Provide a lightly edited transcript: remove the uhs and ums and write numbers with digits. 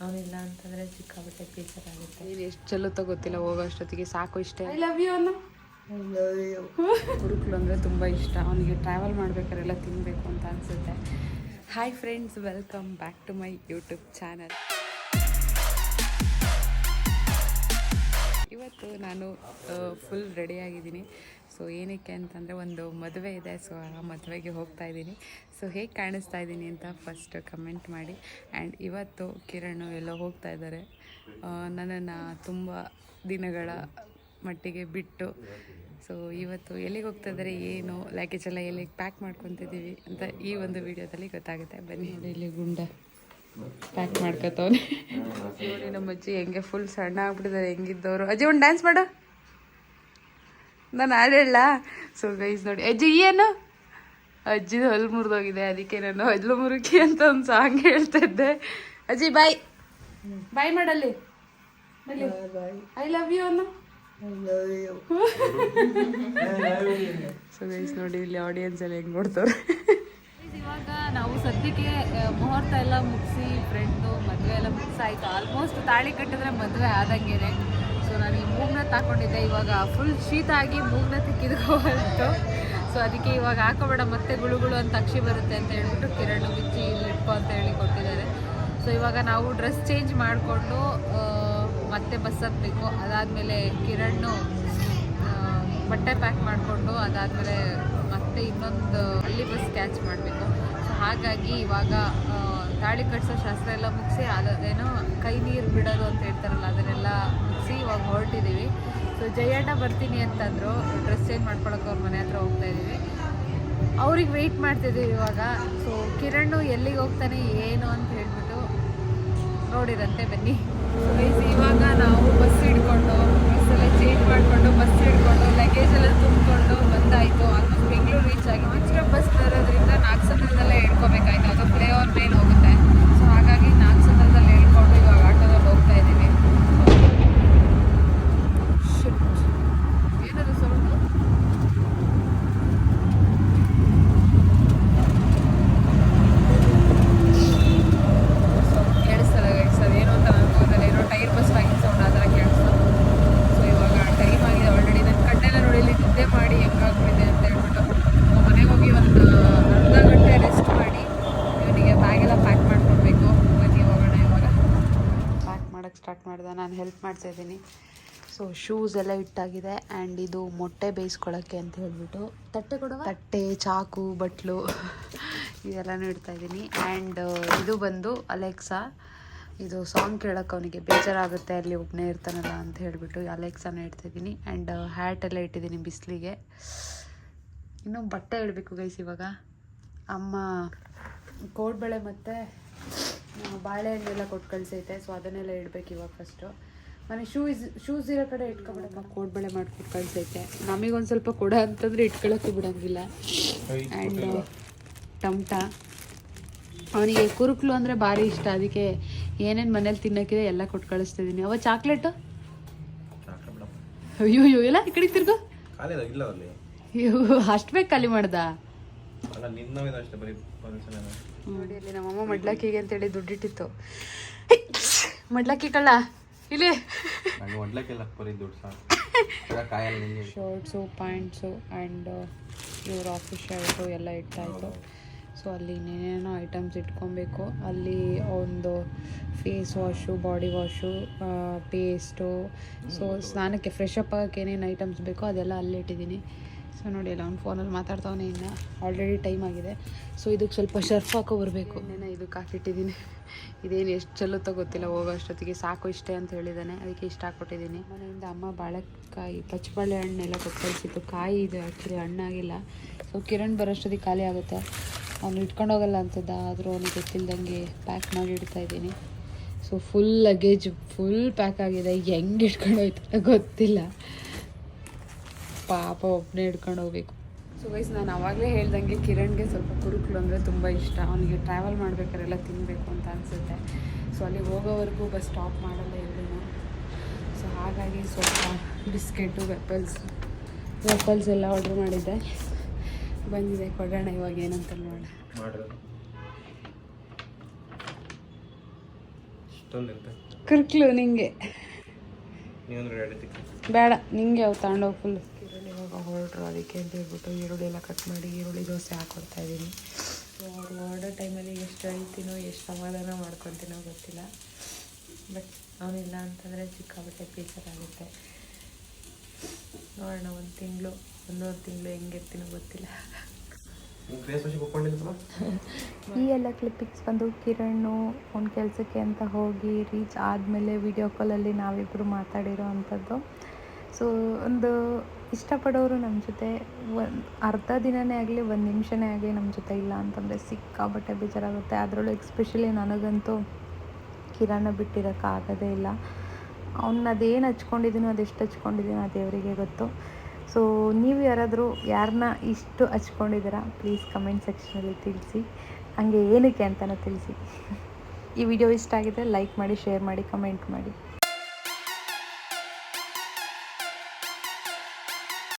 ಅವನಿಲ್ಲ ಅಂತಂದರೆ ಸಿಕ್ಕಾಬಿಟ್ಟೆ ಬೇಜಾರಾಗುತ್ತೆ. ನೀನು ಎಷ್ಟು ಚೆಲ್ಲುತ್ತೋ ಗೊತ್ತಿಲ್ಲ, ಹೋಗೋ ಅಷ್ಟೊತ್ತಿಗೆ ಸಾಕು ಇಷ್ಟೇ. ಐ ಲವ್ ಯು ಅನ್ನು. ಕುರುಕ್ಲು ಅಂದರೆ ತುಂಬ ಇಷ್ಟ ಅವನಿಗೆ. ಟ್ರಾವೆಲ್ ಮಾಡ್ಬೇಕಾರೆಲ್ಲ ತಿನ್ನಬೇಕು ಅಂತ ಅನಿಸುತ್ತೆ. Hi friends, welcome back to my YouTube channel. ಇವತ್ತು ನಾನು ಫುಲ್ ರೆಡಿಯಾಗಿದ್ದೀನಿ. ಸೊ ಏನಕ್ಕೆ ಅಂತಂದರೆ ಒಂದು ಮದುವೆ ಇದೆ. ಸೊ ಆ ಮದುವೆಗೆ ಹೋಗ್ತಾ ಇದ್ದೀನಿ. ಸೊ ಹೇಗೆ ಕಾಣಿಸ್ತಾ ಇದ್ದೀನಿ ಅಂತ ಫಸ್ಟ್ ಕಮೆಂಟ್ ಮಾಡಿ. ಆ್ಯಂಡ್ ಇವತ್ತು ಕಿರಣ್ ಎಲ್ಲೋ ಹೋಗ್ತಾ ಇದ್ದಾರೆ. ನನ್ನನ್ನು ತುಂಬ ದಿನಗಳ ಮಟ್ಟಿಗೆ ಬಿಟ್ಟು. ಸೊ ಇವತ್ತು ಎಲ್ಲಿಗೆ ಹೋಗ್ತಾ ಇದ್ದಾರೆ, ಏನು ಲಗೇಜ್ ಎಲ್ಲ ಎಲ್ಲಿಗೆ ಪ್ಯಾಕ್ ಮಾಡ್ಕೊತಿದ್ದೀವಿ ಅಂತ ಈ ಒಂದು ವಿಡಿಯೋದಲ್ಲಿ ಗೊತ್ತಾಗುತ್ತೆ. ಬನ್ನಿ. ಇಲ್ಲಿ ಗುಂಡ ಪ್ಯಾಕ್ ಮಾಡ್ಕೊತವ್ನೆ ನೋಡಿ. ನಮ್ಮ ಅಜ್ಜಿ ಹೆಂಗೆ ಫುಲ್ ಸಣ್ಣ ಆಗ್ಬಿಟ್ಟಿದ್ದಾರೆ, ಹೆಂಗಿದ್ದವರು. ಅಜ್ಜಿ ಒಂದು ಡ್ಯಾನ್ಸ್ ಮಾಡು, ನಾನು ಹಾಡೇಳ. ಸೊ ಗೈಸ್ ನೋಡಿ, ಅಜ್ಜಿ ಏನು ಅಜ್ಜಿದು ಹಲ್ಲು ಮುರಿದೋಗಿದೆ, ಅದಕ್ಕೆ ನಾನು ಹಲ್ಲು ಮುರುಕಿ ಅಂತ ಒಂದು ಸಾಂಗ್ ಹೇಳ್ತಾ ಇದ್ದೆ. ಅಜ್ಜಿ ಬಾಯ್ ಬಾಯ್ ಮಾಡಲ್ಲಿ. ಐ ಲವ್ ಯು ಅನ್ನು. ಸೊ ಗೈಸ್ ನೋಡಿ, ಇಲ್ಲಿ ಆಡಿಯನ್ಸ್ ಎಲ್ಲ ಹೆಂಗೆ ನೋಡ್ತಾರೆ. ಇವಾಗ ನಾವು ಸದ್ಯಕ್ಕೆ ಮುಹೂರ್ತ ಎಲ್ಲ ಮುಗಿಸಿ, ಫ್ರೆಂಡು ಮದುವೆ ಎಲ್ಲ ಮುಗಿಸಾಯ್ತು. ಆಲ್ಮೋಸ್ಟ್ ತಾಳಿ ಕಟ್ಟಿದ್ರೆ ಮದುವೆ ಆದಂಗೆ. ಸೊ ನಾನು ಈ ಮೂಗ್ನ ತಾಕೊಂಡಿದ್ದೆ, ಇವಾಗ ಫುಲ್ ಶೀತ ಆಗಿ ಮೂಗ್ನ ತಿಕ್ಕಿದ್ಕೋಬಾರ್ದು. ಸೊ ಅದಕ್ಕೆ ಇವಾಗ ಹಾಕೋಬೇಡ, ಮತ್ತೆ ಗುಳುಗುಳು ಅಂತ ಅಕ್ಷಿ ಬರುತ್ತೆ ಅಂತ ಹೇಳ್ಬಿಟ್ಟು ಕಿರಣ್ ಬಿಚ್ಚಿ ಇಲ್ಲಿ ಇಟ್ಕೊ ಅಂತ ಹೇಳಿ ಕೊಟ್ಟಿದ್ದಾರೆ. ಸೊ ಇವಾಗ ನಾವು ಡ್ರೆಸ್ ಚೇಂಜ್ ಮಾಡಿಕೊಂಡು ಮತ್ತೆ ಬಸ್ ಹತ್ತಬೇಕು. ಅದಾದಮೇಲೆ ಕಿರಣ್ ಬಟ್ಟೆ ಪ್ಯಾಕ್ ಮಾಡಿಕೊಂಡು ಅದಾದಮೇಲೆ ಮತ್ತೆ ಇನ್ನೊಂದು ಅಲ್ಲಿ ಬಸ್ ಕ್ಯಾಚ್ ಮಾಡಬೇಕು. ಸೊ ಹಾಗಾಗಿ ಇವಾಗ ತಾಳಿ ಕಟ್ಸೋ ಶಾಸ್ತ್ರ ಎಲ್ಲ ಮುಗಿಸಿ, ಅದೇನೋ ಕೈ ನೀರು ಬಿಡೋದು ಅಂತ ಹೇಳ್ತಾರಲ್ಲ, ಅದನ್ನೆಲ್ಲ ಮುಗಿಸಿ ಇವಾಗ ಹೊರಟಿದ್ದೀವಿ. ಸೊ ಜಯಣ್ಣ ಬರ್ತೀನಿ ಅಂತಂದರು, ಡ್ರೆಸ್ ಚೇಂಜ್ ಮಾಡ್ಕೊಳಕ್ಕೆ ಅವ್ರ ಮನೆ ಹತ್ರ ಹೋಗ್ತಾ ಇದ್ದೀವಿ. ಅವ್ರಿಗೆ ವೆಯ್ಟ್ ಮಾಡ್ತಿದ್ದೀವಿ ಇವಾಗ. ಸೊ ಕಿರಣ್ ಎಲ್ಲಿಗೆ ಹೋಗ್ತಾನೆ ಏನು ಅಂತ ಹೇಳ್ಬಿಟ್ಟು ನೋಡಿರಂತೆ, ಬನ್ನಿ. ಸೊ ಇವಾಗ ನಾವು ಬಸ್ ಹಿಡ್ಕೊಂಡು, ಬಸ್ಸೆಲ್ಲ ಚೇಂಜ್ ಮಾಡಿಕೊಂಡು ಬಸ್ ಹಿಡ್ಕೊಂಡು ಲಗೇಜ್ ಎಲ್ಲ ತುಂಬಿಕೊಂಡು ಬಂದಾಯಿತು. ಆಲ್ಮೋಸ್ಟ್ ಬೆಂಗಳೂರು ರೀಚ್ ಆಗಿ ನೆಕ್ಸ್ಟ್ ಬಸ್ ಬರೋದ್ರಿಂದ ನಾಗಸಂದ್ರದಲ್ಲೇ ಹೇಳ್ಕೊಬೇಕಾಯ್ತು. ಅದು ಫ್ಲೈ ಓವರ್ ಮೇಲೆ ಹೋಗುತ್ತೆ. ಸೊ ಹಾಗಾಗಿ ನಾಗಸಂದ್ರದಲ್ಲಿ ಹೇಳ್ಕೊಂಡು ಇವಾಗ ಆಟೋದಲ್ಲಿ ಹೋಗ್ತಾ ಇದ್ದೀವಿ. ಏನದು ಸೌಂಡು? ಕೇಳಿಸ್ತಲ್ಲ ಸರ್, ಏನು ಅಂತ ಅನ್ಕೋತಾರೆ. ಏನೋ ಟೈರ್ ಬಸ್ ಆಗಿನ ಸೌಂಡ್ ಆ ಥರ ಕೇಳಿಸ್ತದೆ. ಸೊ ಇವಾಗ ಟೈಮ್ ಆಗಿದೆ ಆಲ್ರೆಡಿ. ನನ್ನ ಕಣ್ಣೆಲ್ಲ ನೋಡಿ ಇಲ್ಲಿ ನಿದ್ದೆ ಮಾಡಿ ಹೆಂಗಾಗ್ಬಿಟ್ಟಿದೆ ಅಂತ ಹೇಳ್ಬಿಟ್ಟು ಮನೆಗೆ ಹೋಗಿ ಒಂದು ಅರ್ಧ ಗಂಟೆ ರೆಸ್ಟ್ ಮಾಡಿ ಇವನಿಗೆ ಬ್ಯಾಗೆಲ್ಲ ಪ್ಯಾಕ್ ಮಾಡ್ಕೊಡ್ಬೇಕು. ಬನ್ನಿ ಹೋಗೋಣ. ಇವಾಗ ಪ್ಯಾಕ್ ಮಾಡೋಕ್ಕೆ ಸ್ಟಾರ್ಟ್ ಮಾಡಿದೆ, ನಾನು ಹೆಲ್ಪ್ ಮಾಡ್ತಾ ಇದ್ದೀನಿ. ಸೊ ಶೂಸ್ ಎಲ್ಲ ಇಟ್ಟಾಗಿದೆ. ಆ್ಯಂಡ್ ಇದು ಮೊಟ್ಟೆ ಬೇಯಿಸ್ಕೊಳ್ಳೋಕ್ಕೆ ಅಂತ ಹೇಳ್ಬಿಟ್ಟು ತಟ್ಟೆ, ಚಾಕು, ಬಟ್ಲು ಇದೆಲ್ಲನೂ ಇಡ್ತಾಯಿದ್ದೀನಿ. ಆ್ಯಂಡ್ ಇದು ಬಂದು ಅಲೆಕ್ಸಾ. ಇದು ಸಾಂಗ್ ಕೇಳೋಕ್ಕೆ ಅವನಿಗೆ ಬೇಜಾರಾಗುತ್ತೆ, ಅಲ್ಲಿ ಒಬ್ಬನೇ ಇರ್ತಾನಲ್ಲ ಅಂತ ಹೇಳಿಬಿಟ್ಟು ಅಲೆಕ್ಸಾನ ಇಡ್ತಾಯಿದ್ದೀನಿ. ಆ್ಯಂಡ್ ಹ್ಯಾಟ್ ಎಲ್ಲ ಇಟ್ಟಿದ್ದೀನಿ ಬಿಸಿಲಿಗೆ. ಇನ್ನೂ ಬಟ್ಟೆ ಇಡಬೇಕು ಗೈಸ್. ಇವಾಗ ಅಮ್ಮ ಕೋಡ್ಬಳೆ ಮತ್ತು ಬಾಳೆಹಣ್ಣೆಲ್ಲ ಕೊಟ್ಟು ಕಳಿಸೈತೆ. ಸೊ ಅದನ್ನೆಲ್ಲ ಇಡಬೇಕು ಇವಾಗ ಫಸ್ಟು. ಮನೆ ಶೂಸ್ ಇರೋ ಕಡೆ ಇಟ್ಕೊಬಿಡಮ್ಮ, ಕೋಡ್ಬಳೆ ಮಾಡಿಕೊಟ್ಟು ಕಳಿಸೈತೆ. ನಮಗೊಂದು ಸ್ವಲ್ಪ ಕೊಡ ಅಂತಂದರೆ ಇಟ್ಕೊಳ್ಳೋಕ್ಕೆ ಬಿಡೋಂಗಿಲ್ಲ. ಆ್ಯಂಡ್ ಟಮಟ, ಅವನಿಗೆ ಕುರುಕ್ಲು ಅಂದರೆ ಭಾರಿ ಇಷ್ಟ. ಅದಕ್ಕೆ ಏನೇನು ಮನೇಲಿ ತಿನ್ನೋಕ್ಕಿದೆ ಎಲ್ಲ ಕೊಟ್ಟು ಕಳಿಸ್ತಿದ್ದೀನಿ. ಅವ ಚಾಕ್ಲೇಟು ಅಯ್ಯೋ ಎಲ್ಲ ಈ ಕಡೆ ತಿರ್ಗೋ. ಅಷ್ಟು ಬೇಕು ಖಾಲಿ ಮಾಡ್ದ. ನೋಡಿ ಅಲ್ಲಿ ನಮ್ಮಮ್ಮ ಮಡ್ಲಕ್ಕಿಗೆ ಅಂತೇಳಿ ದುಡ್ಡಿಟ್ಟಿತ್ತು. ಮಡ್ಲಕ್ಕಿ ಕಳ್ಳ ಇಲ್ಲಿ. ಶರ್ಟ್ಸು, ಪ್ಯಾಂಟ್ಸು ಆ್ಯಂಡ್ ಇವ್ರ ಆಫೀಸ್ ಶರ್ಟು ಎಲ್ಲ ಇಟ್ಟಾಯಿತು. ಸೊ ಅಲ್ಲಿ ಇನ್ನೇನೇನೋ ಐಟಮ್ಸ್ ಇಟ್ಕೊಬೇಕು. ಅಲ್ಲಿ ಒಂದು face wash, body wash, paste. So ಸ್ನಾನಕ್ಕೆ ಫ್ರೆಶ್ ಅಪ್ ಆಗೋಕ್ಕೆ ಏನೇನು ಐಟಮ್ಸ್ ಬೇಕೋ ಅದೆಲ್ಲ ಅಲ್ಲಿ ಇಟ್ಟಿದ್ದೀನಿ. ಸೊ ನೋಡಿ ಅಲ್ಲ ಅವ್ನು ಫೋನಲ್ಲಿ ಮಾತಾಡ್ತಾವನೆ. ಇನ್ನು ಆಲ್ರೆಡಿ ಟೈಮ್ ಆಗಿದೆ. ಸೊ ಇದಕ್ಕೆ ಸ್ವಲ್ಪ ಶರ್ಫ್ ಹಾಕೋ ಬರಬೇಕು. ಇನ್ನೇನೋ ಇದಕ್ಕೆ ಹಾಕಿಟ್ಟಿದ್ದೀನಿ. ಇದೇನು ಎಷ್ಟು ಚೆಲ್ಲುತ್ತೋ ಗೊತ್ತಿಲ್ಲ, ಹೋಗೋ ಅಷ್ಟೊತ್ತಿಗೆ ಸಾಕು ಇಷ್ಟೇ ಅಂತ ಹೇಳಿದ್ದಾನೆ. ಅದಕ್ಕೆ ಇಷ್ಟ ಹಾಕ್ಕೊಟ್ಟಿದ್ದೀನಿ. ಮನೆಯಿಂದ ಅಮ್ಮ ಬಾಳೆಕಾಯಿ, ಪಚ್ಚಬಾಳೆ ಹಣ್ಣೆಲ್ಲ ಕೊಟ್ಟು ಕಳಿಸಿತ್ತು. ಕಾಯಿ ಇದೆ ಆ್ಯಕ್ಚುಲಿ, ಹಣ್ಣಾಗಿಲ್ಲ. ಸೊ ಕಿರಣ್ ಬರೋಷ್ಟೊತ್ತಿಗೆ ಖಾಲಿ ಆಗುತ್ತೆ. ಅವ್ನು ಇಟ್ಕೊಂಡು ಹೋಗಲ್ಲ ಅಂತದ, ಆದರೂ ಅವನಿಗೆ ಗೊತ್ತಿಲ್ದಂಗೆ ಪ್ಯಾಕ್ ಮಾಡಿ ಇಡ್ತಾಯಿದ್ದೀನಿ. So full luggage full pack ಆಗಿದೆ. ಹೆಂಗೆ ಇಟ್ಕೊಂಡು ಹೋಯ್ತು ಗೊತ್ತಿಲ್ಲ. ಪಾಪ ಒಬ್ಬನೇ ಹಿಡ್ಕೊಂಡು ಹೋಗ್ಬೇಕು. ಸೊ ವೈಸ್ ನಾನು ಆವಾಗಲೇ ಹೇಳ್ದಂಗೆ ಕಿರಣ್ಗೆ ಸ್ವಲ್ಪ ಕುರುಕ್ಲು ಅಂದರೆ ತುಂಬ ಇಷ್ಟ. ಅವನಿಗೆ ಟ್ರಾವೆಲ್ ಮಾಡ್ಬೇಕಾರೆಲ್ಲ ತಿನ್ನಬೇಕು ಅಂತ ಅನಿಸುತ್ತೆ. ಸೊ ಅಲ್ಲಿ ಹೋಗೋವರೆಗೂ ಬಸ್ ಸ್ಟಾಪ್ ಮಾಡಲ್ಲ ಎಲ್ಲೂ. ಸೊ ಹಾಗಾಗಿ ಸ್ವಲ್ಪ ಬಿಸ್ಕೆಟು, ವೆಪಲ್ಸ್ ಎಲ್ಲ ಆರ್ಡ್ರ್ ಮಾಡಿದ್ದೆ. ಬಂದಿದೆ, ಕೊಡೋಣ ಇವಾಗ ಏನಂತ ನೋಡೋಣ. ಕುರ್ಕ್ಲು ನಿಂಗೆ ಬೇಡ ನಿಂಗೆ ಅವು ತಗೊಂಡೋಗಿ ಫುಲ್. ಈರುಳ್ಳಿ ಇವಾಗ ಹೊರಟ್ರು, ಅದಕ್ಕೆ ಅಂತ ಹೇಳ್ಬಿಟ್ಟು ಈರುಳ್ಳಿ ಎಲ್ಲ ಕಟ್ ಮಾಡಿ ಈರುಳ್ಳಿ ದೋಸೆ ಹಾಕ್ಕೊಡ್ತಾ ಇದ್ದೀನಿ. ಸೊ ಅವ್ರು ಹೊರಡೋ ಟೈಮಲ್ಲಿ ಎಷ್ಟು ಅಳ್ತೀನೋ ಎಷ್ಟು ಸಮಾಧಾನ ಮಾಡ್ಕೊತೀನೋ ಗೊತ್ತಿಲ್ಲ. ಬಟ್ ಅವನಿಲ್ಲ ಅಂತಂದರೆ ಸಿಕ್ಕಾಪಟ್ಟೆ ಬೇಜಾರಾಗುತ್ತೆ. ನೋಡೋಣ, ಒಂದು ತಿಂಗಳು 1.5 ತಿಂಗಳು ಹೆಂಗಿರ್ತೀನೋ ಗೊತ್ತಿಲ್ಲ. ಈ ಎಲ್ಲ ಕ್ಲಿಪ್ಪಿಂಗ್ಸ್ ಬಂದು ಕಿರಣ್ ಅವ್ನ ಕೆಲಸಕ್ಕೆ ಅಂತ ಹೋಗಿ ರೀಚ್ ಆದಮೇಲೆ ವಿಡಿಯೋ ಕಾಲಲ್ಲಿ ನಾವಿಬ್ಬರು ಮಾತಾಡಿರೋ ಅಂಥದ್ದು. ಸೊ ಒಂದು ಇಷ್ಟಪಡೋರು ನಮ್ಮ ಜೊತೆ ಒಂದು ಅರ್ಧ ದಿನವೇ ಆಗಲಿ, 1 ನಿಮಿಷನೇ ಆಗಲಿ ನಮ್ಮ ಜೊತೆ ಇಲ್ಲ ಅಂತಂದರೆ ಸಿಕ್ಕಾಬಟ್ಟೆ ಬೇಜಾರಾಗುತ್ತೆ. ಅದರಲ್ಲೂ ಎಕ್ಸ್ಪೆಷಲಿ ನನಗಂತೂ ಕಿರಣ ಬಿಟ್ಟಿರೋಕ್ಕಾಗೋದೇ ಇಲ್ಲ. ಅದೇನು ಹಚ್ಕೊಂಡಿದ್ದೀನೋ ಅದೆಷ್ಟು ಹಚ್ಕೊಂಡಿದ್ದೀನೋ ಅದು ದೇವರಿಗೆ ಗೊತ್ತು. ಸೊ ನೀವು ಯಾರನ್ನ ಇಷ್ಟು ಹಚ್ಕೊಂಡಿದ್ದೀರಾ ಪ್ಲೀಸ್ ಕಮೆಂಟ್ ಸೆಕ್ಷನಲ್ಲಿ ತಿಳಿಸಿ. ಹಂಗೆ ಏನಕ್ಕೆ ಅಂತಲೂ ತಿಳಿಸಿ. ಈ ವಿಡಿಯೋ ಇಷ್ಟ ಆಗಿದ್ದರೆ ಲೈಕ್ ಮಾಡಿ, ಶೇರ್ ಮಾಡಿ, ಕಮೆಂಟ್ ಮಾಡಿ.